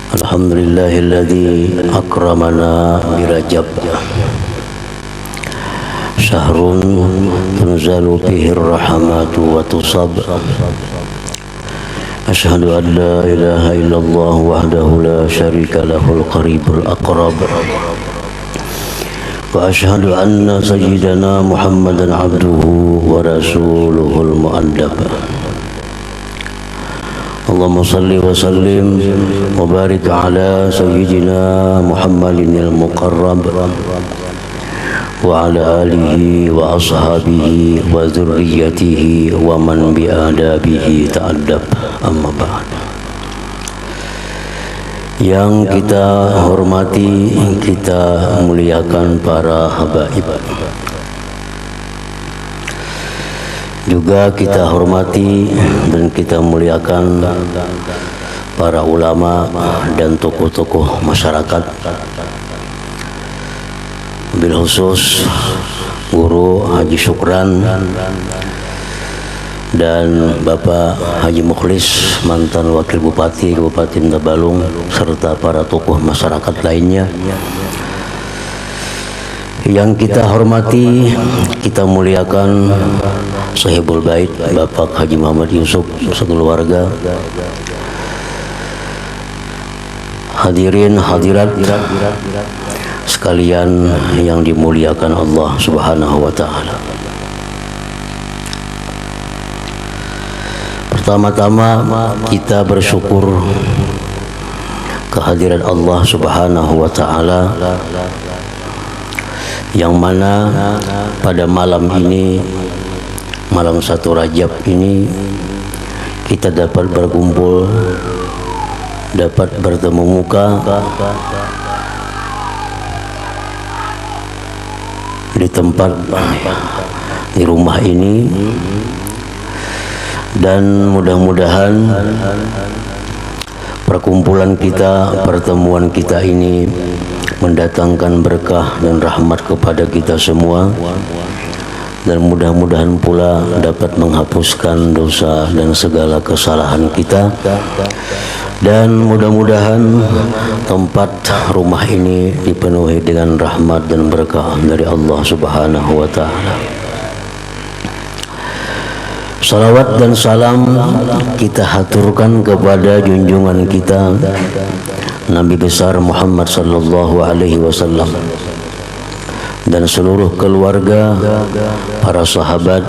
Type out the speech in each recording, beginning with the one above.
Alhamdulillahilladzi akramana birajab syahrun tunzalu fihi rahmatu wa tusab. Asyhadu an la ilaha illallah wahdahu la syarika lahul qaribul aqrab wa asyhadu anna sayyidana Muhammadan abduhu wa rasuluhul mu'addab. Allahumma salli wa sallim wa barik ala sayyidina Muhammadin al-muqarrab wa ala alihi wa ashabihi wa dhurriyyatihi wa man bi'adabihi ta'addab. Amma ba'd. Yang kita hormati, kita muliakan para habaib, juga kita hormati dan kita muliakan para ulama dan tokoh-tokoh masyarakat, bil khusus Guru Haji Syukran dan Bapak Haji Mukhlis, mantan Wakil Bupati Kabupaten Tabalung, serta para tokoh masyarakat lainnya. Yang kita hormati, kita muliakan Sahibul Bait Bapak Haji Muhammad Yusuf sekeluarga, hadirin hadirat sekalian yang dimuliakan Allah Subhanahu wa taala. Pertama-tama kita bersyukur kehadiran Allah Subhanahu wa taala yang mana pada malam ini, malam 1 Rajab ini, kita dapat berkumpul, dapat bertemu muka di tempat, di rumah ini, dan mudah-mudahan perkumpulan kita, pertemuan kita ini mendatangkan berkah dan rahmat kepada kita semua, dan mudah-mudahan pula dapat menghapuskan dosa dan segala kesalahan kita, dan mudah-mudahan tempat rumah ini dipenuhi dengan rahmat dan berkah dari Allah Subhanahu wa taala. Salawat dan salam kita haturkan kepada junjungan kita Nabi besar Muhammad sallallahu alaihi wasallam dan seluruh keluarga, para sahabat,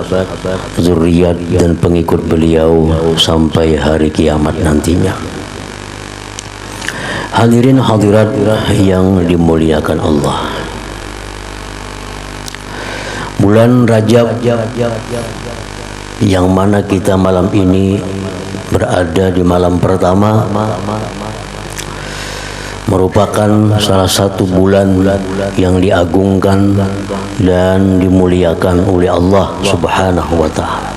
zuriat dan pengikut beliau sampai hari kiamat nantinya. Hadirin hadirat yang dimuliakan Allah, bulan Rajab yang mana kita malam ini berada di malam pertama merupakan salah satu bulan yang diagungkan dan dimuliakan oleh Allah Subhanahu wa taala.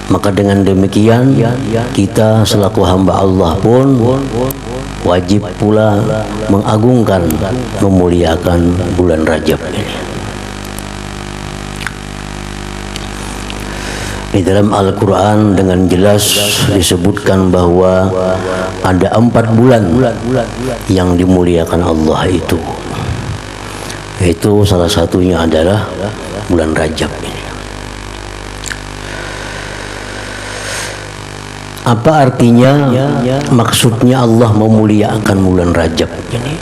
Maka dengan demikian kita selaku hamba Allah pun wajib pula mengagungkan, memuliakan bulan Rajab ini. Di dalam Al-Quran dengan jelas disebutkan bahwa ada 4 bulan yang dimuliakan Allah itu. Itu salah satunya adalah bulan Rajab ini. Apa artinya, maksudnya Allah memuliakan bulan Rajab ini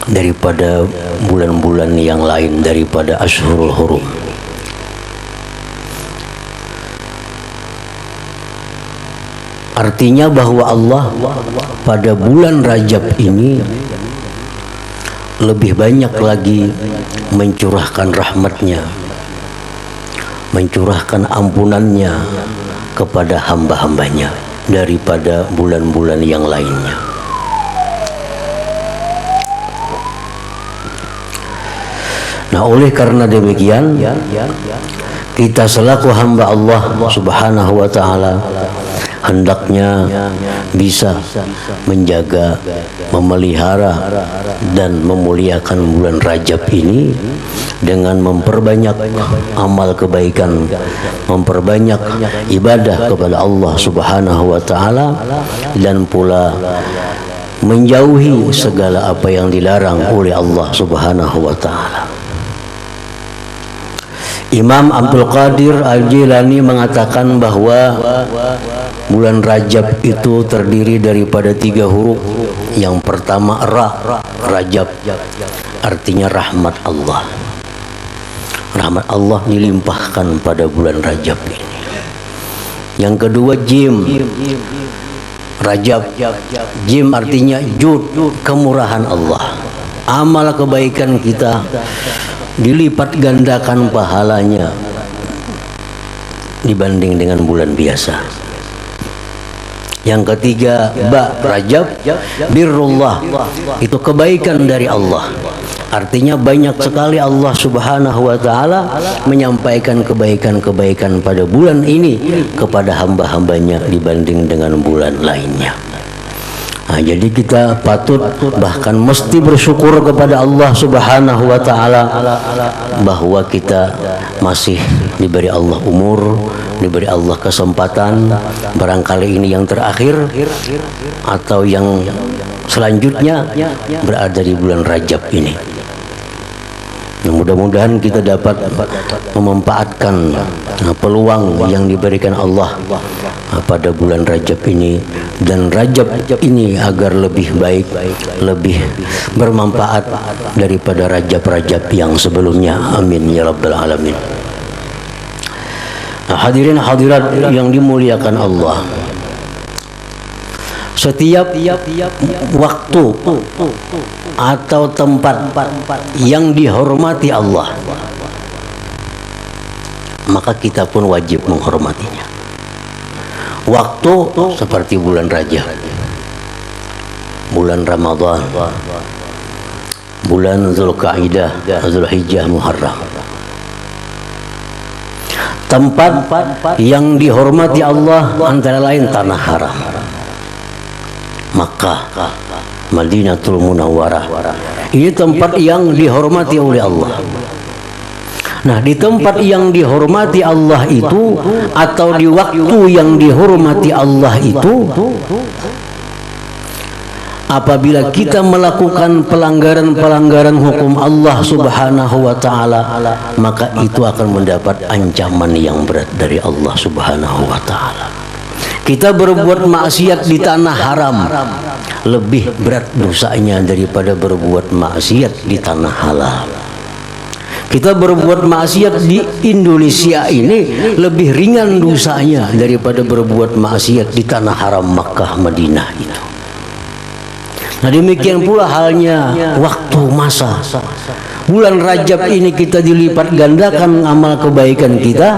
daripada bulan-bulan yang lain, daripada Ashhurul Hurum? Artinya bahwa Allah pada bulan Rajab ini lebih banyak lagi mencurahkan rahmatnya, mencurahkan ampunannya kepada hamba-hambanya daripada bulan-bulan yang lainnya. Nah, oleh karena demikian, kita selaku hamba Allah Subhanahu wa taala hendaknya bisa menjaga, memelihara dan memuliakan bulan Rajab ini dengan memperbanyak amal kebaikan, memperbanyak ibadah kepada Allah Subhanahu wa taala, dan pula menjauhi segala apa yang dilarang oleh Allah Subhanahu wa taala. Imam Abdul Qadir Al-Jilani mengatakan bahwa bulan Rajab itu terdiri daripada 3 huruf. Yang pertama Ra, Rajab, artinya rahmat Allah. Rahmat Allah dilimpahkan pada bulan Rajab ini. Yang kedua Jim, Rajab. Jim artinya jud, kemurahan Allah. Amal kebaikan kita dilipat gandakan pahalanya dibanding dengan bulan biasa. Yang ketiga Ba, Rajab, birrullah, itu kebaikan dari Allah. Artinya banyak sekali Allah Subhanahu wa taala menyampaikan kebaikan-kebaikan pada bulan ini kepada hamba-hambanya dibanding dengan bulan lainnya. Nah, jadi kita patut bahkan mesti bersyukur kepada Allah Subhanahu wa taala bahwa kita masih diberi Allah umur, diberi Allah kesempatan, barangkali ini yang terakhir atau yang selanjutnya berada di bulan Rajab ini. Mudah-mudahan kita dapat memanfaatkan peluang yang diberikan Allah pada bulan Rajab ini, dan Rajab ini agar lebih baik, lebih bermanfaat daripada Rajab-Rajab yang sebelumnya. Amin ya rabbal alamin. Nah, hadirin hadirat yang dimuliakan Allah, setiap waktu atau tempat yang dihormati Allah, maka kita pun wajib menghormatinya. Waktu seperti bulan Rajab, bulan Ramadan, bulan Zulqa'dah, Zulhijjah, Muharram. Tempat yang dihormati Allah antara lain tanah haram, Makkah, Madinatul Munawwarah. Ini tempat yang dihormati oleh Allah. Nah, di tempat yang dihormati Allah itu, atau di waktu yang dihormati Allah itu, apabila kita melakukan pelanggaran-pelanggaran hukum Allah Subhanahu wa taala, maka itu akan mendapat ancaman yang berat dari Allah Subhanahu wa taala. Kita berbuat maksiat di tanah haram lebih berat dosanya daripada berbuat maksiat di tanah halal. Kita berbuat maksiat di Indonesia ini lebih ringan dosanya daripada berbuat maksiat di tanah haram Makkah, Madinah itu. Nah, demikian pula halnya waktu masa bulan Rajab ini, kita dilipat gandakan amal kebaikan kita.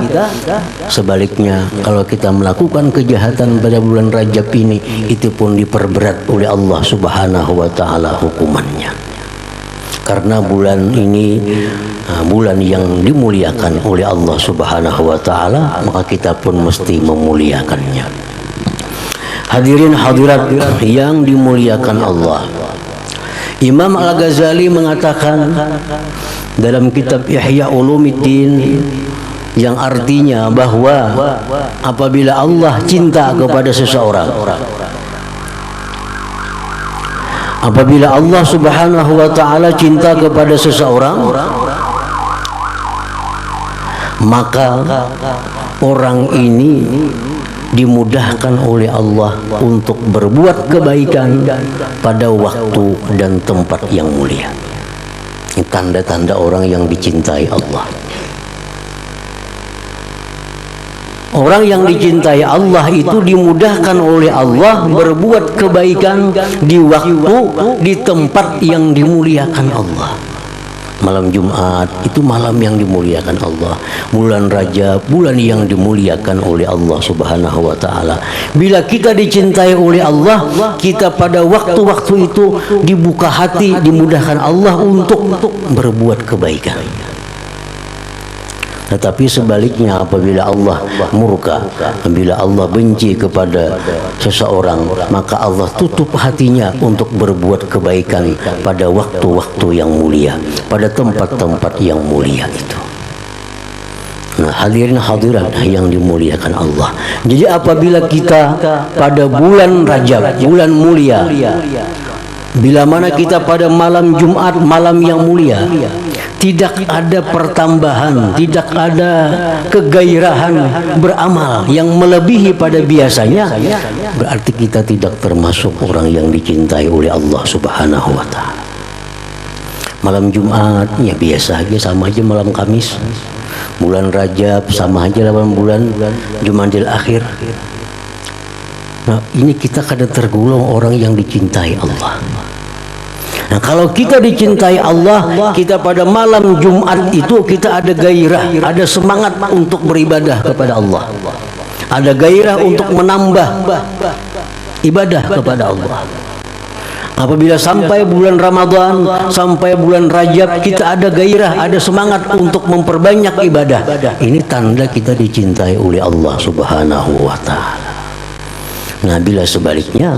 Sebaliknya, kalau kita melakukan kejahatan pada bulan Rajab ini, itu pun diperberat oleh Allah Subhanahu wa taala hukumannya. Karena bulan ini bulan yang dimuliakan oleh Allah Subhanahu wa taala, maka kita pun mesti memuliakannya. Hadirin hadirat yang dimuliakan Allah, Imam Al-Ghazali mengatakan dalam kitab Ihya Ulumuddin, yang artinya bahwa apabila Allah cinta kepada seseorang, apabila Allah Subhanahu wa taala cinta kepada seseorang, maka orang ini dimudahkan oleh Allah untuk berbuat kebaikan pada waktu dan tempat yang mulia. Ini tanda-tanda orang yang dicintai Allah. Orang yang dicintai Allah itu dimudahkan oleh Allah berbuat kebaikan di waktu, di tempat yang dimuliakan Allah. Malam Jumat itu malam yang dimuliakan Allah. Bulan Rajab, bulan yang dimuliakan oleh Allah Subhanahu wa taala. Bila kita dicintai oleh Allah, kita pada waktu-waktu itu dibuka hati, dimudahkan Allah untuk berbuat kebaikan. Tetapi sebaliknya, apabila Allah murka, apabila Allah benci kepada seseorang, maka Allah tutup hatinya untuk berbuat kebaikan pada waktu-waktu yang mulia, pada tempat-tempat yang mulia itu. Nah, hadirin hadirat yang dimuliakan Allah. Jadi apabila kita pada bulan Rajab, bulan mulia, bila mana kita pada malam Jumat, malam yang mulia, tidak ada pertambahan, tidak ada kegairahan beramal yang melebihi pada biasanya, berarti kita tidak termasuk orang yang dicintai oleh Allah Subhanahu wa Ta'ala. Malam Jumat ya biasa aja, sama aja malam Kamis. Bulan Rajab sama aja lawan bulan Jumadil Akhir. Nah, ini kita kada tergolong orang yang dicintai Allah. Nah, kalau kita dicintai Allah, kita pada malam Jumat itu kita ada gairah, ada semangat untuk beribadah kepada Allah, ada gairah untuk menambah ibadah kepada Allah. Apabila sampai bulan Ramadan, sampai bulan Rajab, kita ada gairah, ada semangat untuk memperbanyak ibadah. Ini tanda kita dicintai oleh Allah Subhanahu wa Ta'ala. Nah, bila sebaliknya,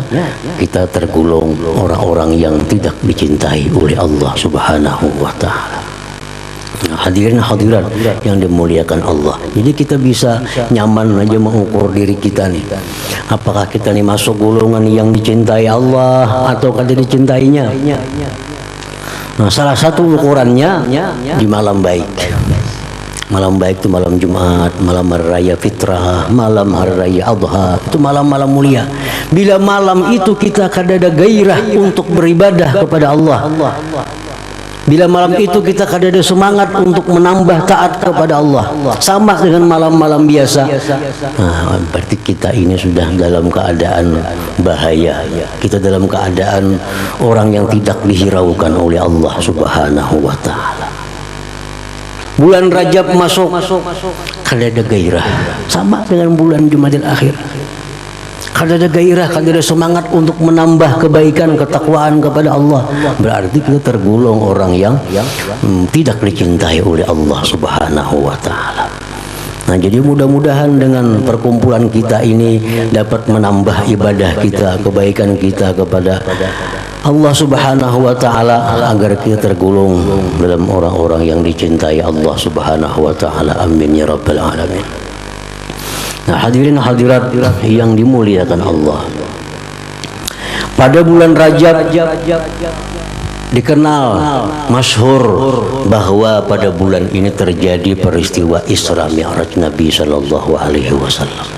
kita tergolong orang-orang yang tidak dicintai oleh Allah Subhanahu wa Ta'ala. Nah, hadirin hadirat yang dimuliakan Allah. Jadi kita bisa nyaman aja mengukur diri kita nih. Apakah kita nih masuk golongan yang dicintai Allah atau kada dicintainya? Nah, salah satu ukurannya di malam baik. Malam baik itu malam Jumat, malam hari raya Fitrah, malam hari raya Adha, itu malam-malam mulia. Bila malam itu kita kada ada gairah untuk beribadah kepada Allah, bila malam itu kita kada ada semangat untuk menambah taat kepada Allah, sama dengan malam-malam biasa, nah, berarti kita ini sudah dalam keadaan bahaya. Kita dalam keadaan orang yang tidak dihiraukan oleh Allah Subhanahu wa Ta'ala. Bulan Rajab masuk, kada ada gairah, sama dengan bulan Jumadil Akhir. Kada ada gairah, kada ada semangat untuk menambah kebaikan, ketakwaan kepada Allah. Berarti kita tergolong orang yang tidak dicintai oleh Allah Subhanahu wa Ta'ala. Nah, jadi mudah-mudahan dengan perkumpulan kita ini dapat menambah ibadah kita, kebaikan kita kepada Allah Subhanahu wa Ta'ala, agar kita tergolong dalam orang-orang yang dicintai Allah Subhanahu wa Ta'ala. Amin ya rabbal alamin. Nah, hadirin hadirat yang dimuliakan Allah, pada bulan Rajab dikenal masyhur bahwa pada bulan ini terjadi peristiwa Isra Mi'raj Nabi Sallallahu Alaihi Wasallam.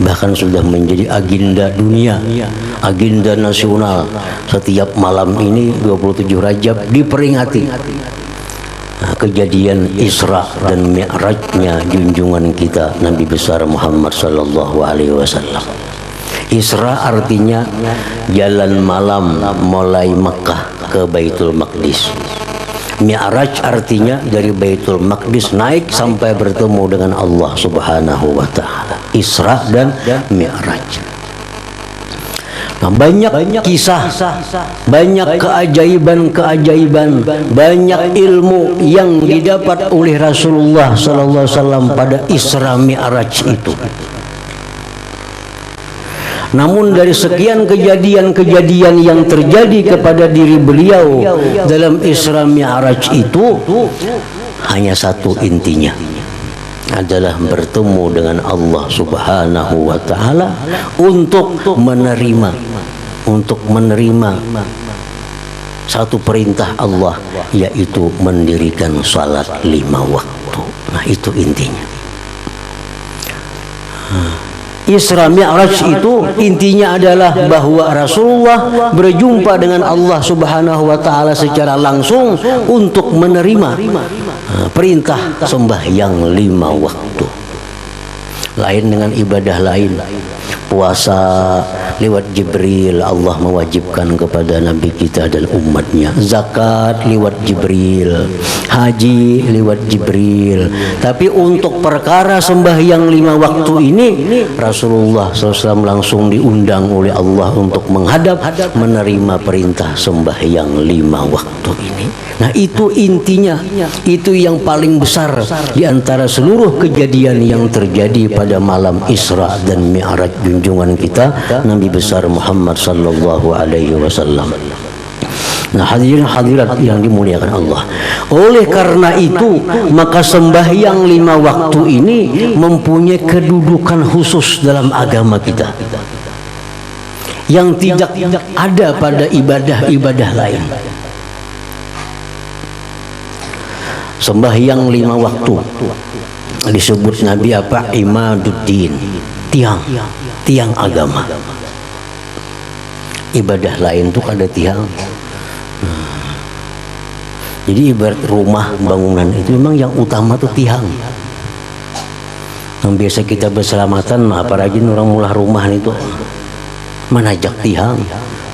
Bahkan sudah menjadi agenda dunia, agenda nasional. Setiap malam ini 27 Rajab diperingati kejadian Isra dan Mi'rajnya junjungan kita Nabi besar Muhammad Sallallahu Alaihi Wasallam. Isra artinya jalan malam mulai Makkah ke Baitul Maqdis. Mi'raj artinya dari Baitul Maqdis naik sampai bertemu dengan Allah Subhanahu wa Ta'ala. Isra dan Mi'raj. Nah, banyak kisah, banyak keajaiban-keajaiban, banyak ilmu yang didapat oleh Rasulullah sallallahu alaihi wasallam pada Isra Mi'raj itu. Namun dari sekian kejadian-kejadian yang terjadi kepada diri beliau dalam Isra Mi'raj itu, hanya satu intinya, adalah bertemu dengan Allah Subhanahu wa Ta'ala untuk menerima satu perintah Allah, yaitu mendirikan salat 5 waktu. Nah, itu intinya. Isra Mi'raj itu intinya adalah bahwa Rasulullah berjumpa dengan Allah Subhanahu wa Ta'ala secara langsung untuk menerima perintah sembahyang 5 waktu. Lain dengan ibadah lain. puasa lewat Jibril, Allah mewajibkan kepada Nabi kita dan umatnya. Zakat lewat Jibril, haji lewat Jibril. Tapi untuk perkara sembahyang 5 waktu ini, Rasulullah SAW langsung diundang oleh Allah untuk menghadap menerima perintah sembahyang 5 waktu ini. Nah, itu intinya, itu yang paling besar di antara seluruh kejadian yang terjadi pada malam Isra dan Mi'raj junjungan kita Nabi besar Muhammad sallallahu alaihi wasallam. Nah, hadirin hadirat yang dimuliakan Allah. Oleh karena itu, maka sembahyang 5 waktu ini mempunyai kedudukan khusus dalam agama kita yang tidak ada pada ibadah-ibadah lain. Sembahyang 5 waktu disebut Nabi apa? Imaduddin, tiang agama. Ibadah lain tuh ada tiang. Jadi ibarat rumah, bangunan itu memang yang utama tuh tiang. Yang biasa kita berselamatan, apalagi orang mulah rumah itu menajak tiang.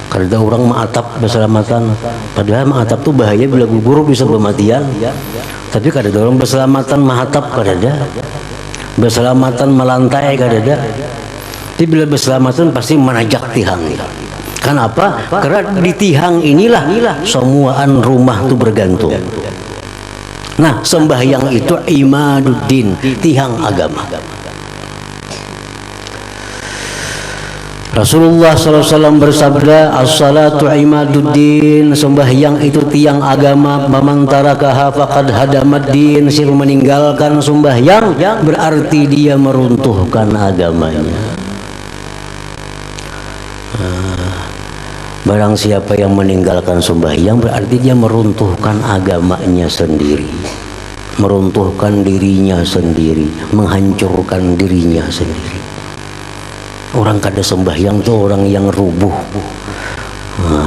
Kada orang ma'atap berselamatan, padahal ma'atap tuh bahaya bila gugur bisa bermatian. Tapi kada orang berselamatan ma'atap, kada ada. Berselamatan melantai kada ada. Jadi bila berselamatan pasti menajak tiang. Kenapa? Karena di tiang inilah semuaan rumah itu bergantung. Nah, sembahyang itu imaduddin, tiang agama. Rasulullah SAW bersabda, as-salatu imaduddin, sembahyang itu tiang agama. Faman tarakaha faqad hadamaddin, siapa meninggalkan sembahyang berarti dia meruntuhkan agamanya. Barang siapa yang meninggalkan sembahyang berarti dia meruntuhkan agamanya sendiri, meruntuhkan dirinya sendiri, menghancurkan dirinya sendiri. Orang kada sembahyang tuh orang yang rubuh,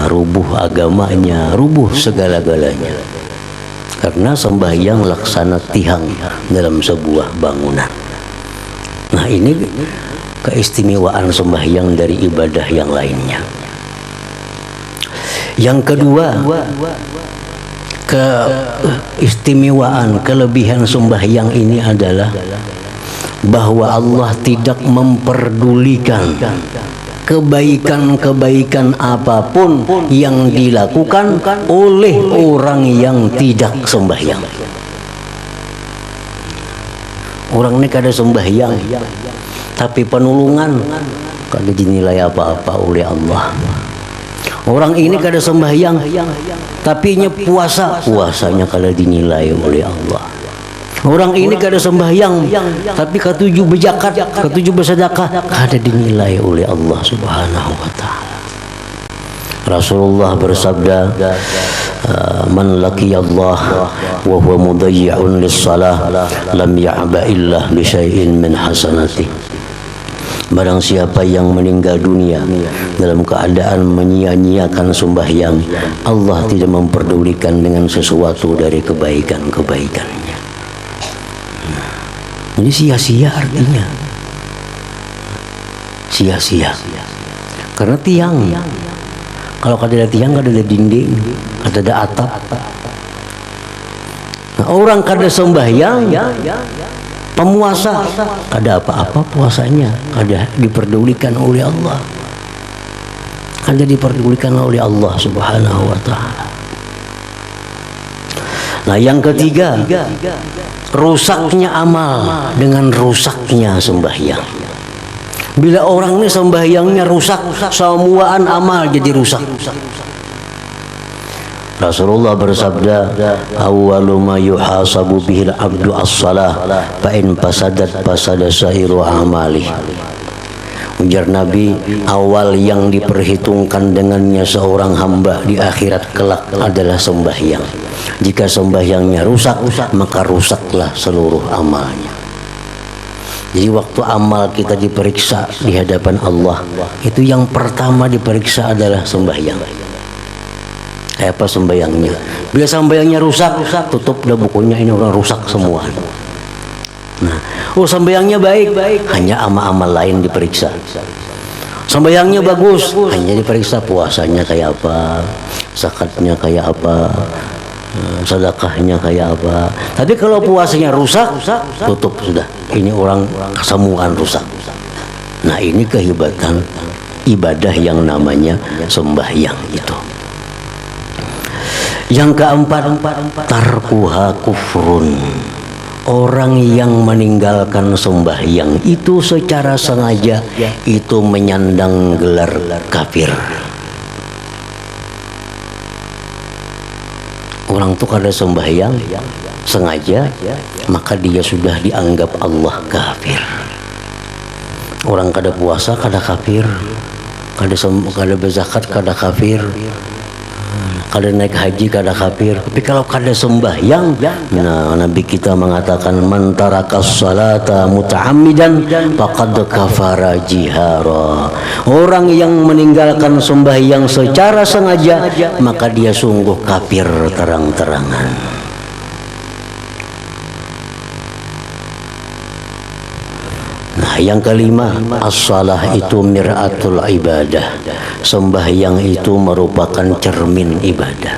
rubuh agamanya, rubuh segala-galanya. Karena sembahyang laksana tiang dalam sebuah bangunan. Nah, ini keistimewaan sembahyang dari ibadah yang lainnya. Yang kedua, keistimewaan, kelebihan sembahyang ini adalah bahwa Allah tidak memperdulikan kebaikan-kebaikan apapun yang dilakukan oleh orang yang tidak sembahyang. Orang ini kada sembahyang, tapi penulungan kada dinilai apa-apa oleh Allah. Orang ini kada sembahyang, tapi puasanya kada dinilai oleh Allah. Orang ini kada sembahyang, tapi ketujuh berzakat, ketujuh bersedekah, kada dinilai oleh Allah Subhanahu wa taala. Rasulullah bersabda, man laqiyallah wa huwa mudayyi'un lis-shalah lam ya'ba illa bi syai'in min hasanati. Barang siapa yang meninggal dunia dalam keadaan menyia-nyiakan sembahyang, Allah tidak memperdulikan dengan sesuatu dari kebaikan-kebaikannya. Jadi sia-sia artinya, sia-sia. Karena tiang, kalau kada ada tiang, kada ada dinding, kada ada atap. Nah, orang kada sembahyang, pemuasa ada apa-apa puasanya, ada diperdulikan oleh Allah, ada diperdulikan oleh Allah Subhanahu wa taala. Nah, yang ketiga, rusaknya amal dengan rusaknya sembahyang. Bila orang ini sembahyangnya rusak, semuaan amal jadi rusak. Rasulullah bersabda, awwalu ma yuhasabu bihil abdu as-salah fa in fasadat fasada sa'iru amali. Ujar Nabi, awal yang diperhitungkan dengannya seorang hamba di akhirat kelak adalah sembahyang. Jika sembahyangnya rusak, maka rusaklah seluruh amalnya. Jadi waktu amal kita diperiksa di hadapan Allah, itu yang pertama diperiksa adalah sembahyang. Kayak apa sembahyangnya? Bila sembahyangnya rusak, tutup dah bukunya, ini orang rusak semua. Nah, sembahyangnya baik, hanya amal-amal lain diperiksa. Sembahyangnya bagus, hanya diperiksa puasanya kayak apa, zakatnya kayak apa, sedekahnya kayak apa. Tapi kalau puasanya rusak, tutup sudah. Ini orang kesemuan rusak. Nah, ini kehebatan ibadah yang namanya sembahyang itu. Yang keempat, tarkuha kufrun. Orang yang meninggalkan sembahyang itu secara sengaja itu menyandang gelar kafir. Orang tuh kada sembahyang sengaja, maka dia sudah dianggap Allah kafir. Orang kada puasa kada kafir, kada berzakat kada kafir, kada naik haji kada kafir. Tapi kalau kada sembahyang, nah Nabi kita mengatakan man tarakas salata muta'ammidan faqad kafara jihara. Orang yang meninggalkan sembahyang secara sengaja, maka dia sungguh kafir terang-terangan. Nah, yang kelima, as-salah itu mir'atul ibadah. Sembahyang itu merupakan cermin ibadah.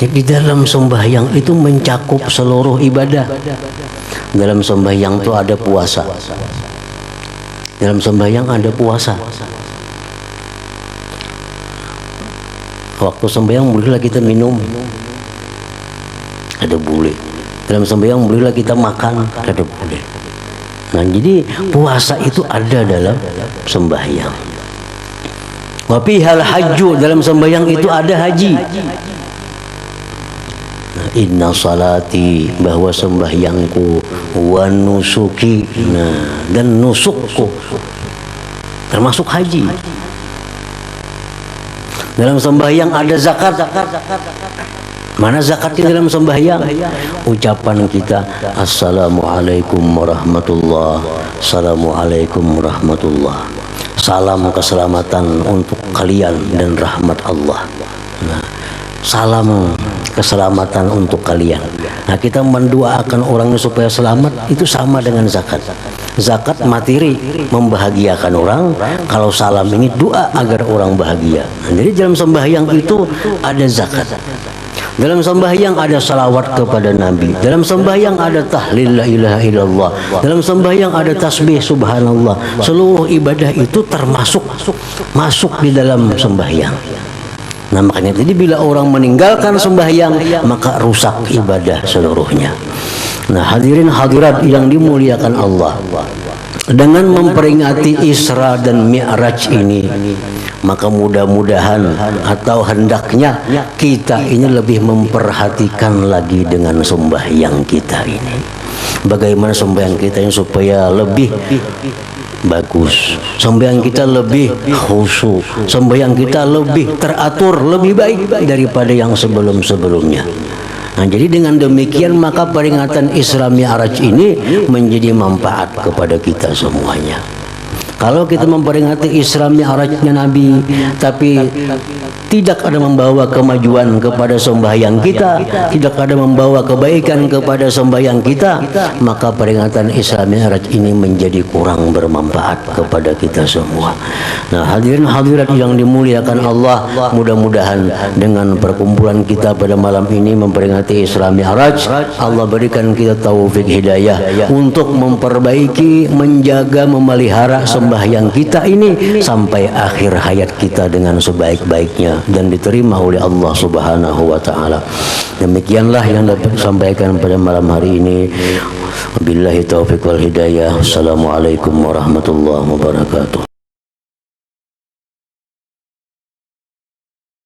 Jadi dalam sembahyang itu mencakup seluruh ibadah. Dalam sembahyang itu ada puasa. Dalam sembahyang ada puasa. Waktu sembahyang bolehlah kita minum, ada boleh. Dalam sembahyang bolehlah kita makan, ada boleh. Nah, jadi puasa itu ada dalam sembahyang. Wa fihal hajju, dalam sembahyang itu ada haji. Nah, inna salati, bahwa sembahyangku, wa nusuki, nah, dan nusukku termasuk haji. Dalam sembahyang ada zakat. Mana zakatnya dalam sembahyang? Ucapan kita assalamualaikum warahmatullah, assalamualaikum warahmatullah, salam keselamatan untuk kalian dan rahmat Allah. Nah, salam keselamatan untuk kalian. Nah, kita mendoakan orang supaya selamat, itu sama dengan zakat. Zakat materi membahagiakan orang, kalau salam ini doa agar orang bahagia. Nah, jadi dalam sembahyang itu ada zakat. Dalam sembahyang ada salawat kepada Nabi. Dalam sembahyang ada tahlil la ilaha illallah. Dalam sembahyang ada tasbih subhanallah. Seluruh ibadah itu termasuk masuk di dalam sembahyang. Nah, makanya jadi bila orang meninggalkan sembahyang, maka rusak ibadah seluruhnya. Nah, hadirin hadirat yang dimuliakan Allah, dengan memperingati Isra dan Mi'raj ini, maka mudah-mudahan atau hendaknya kita ini lebih memperhatikan lagi dengan sembahyang kita ini. Bagaimana sembahyang kita ini supaya lebih bagus, sembahyang kita lebih khusyuk, sembahyang kita lebih teratur, lebih baik daripada yang sebelum-sebelumnya. Nah, jadi dengan demikian maka peringatan Isra Mi'raj ini menjadi manfaat kepada kita semuanya. Kalau kita memperingati Isra Mi'rajnya Nabi, tapi tidak ada membawa kemajuan kepada sembahyang kita, tidak ada membawa kebaikan kepada sembahyang kita, maka peringatan Isra Mi'raj ini menjadi kurang bermanfaat kepada kita semua. Nah, hadirin hadirat yang dimuliakan Allah, mudah-mudahan dengan perkumpulan kita pada malam ini memperingati Isra Mi'raj, Allah berikan kita taufik hidayah untuk memperbaiki, menjaga, memelihara sembahyang kita ini sampai akhir hayat kita dengan sebaik-baiknya dan diterima oleh Allah Subhanahu wa taala. Demikianlah yang dapat sampaikan pada malam hari ini. Wabillahi taufiq wal hidayah. Assalamualaikum warahmatullahi wabarakatuh.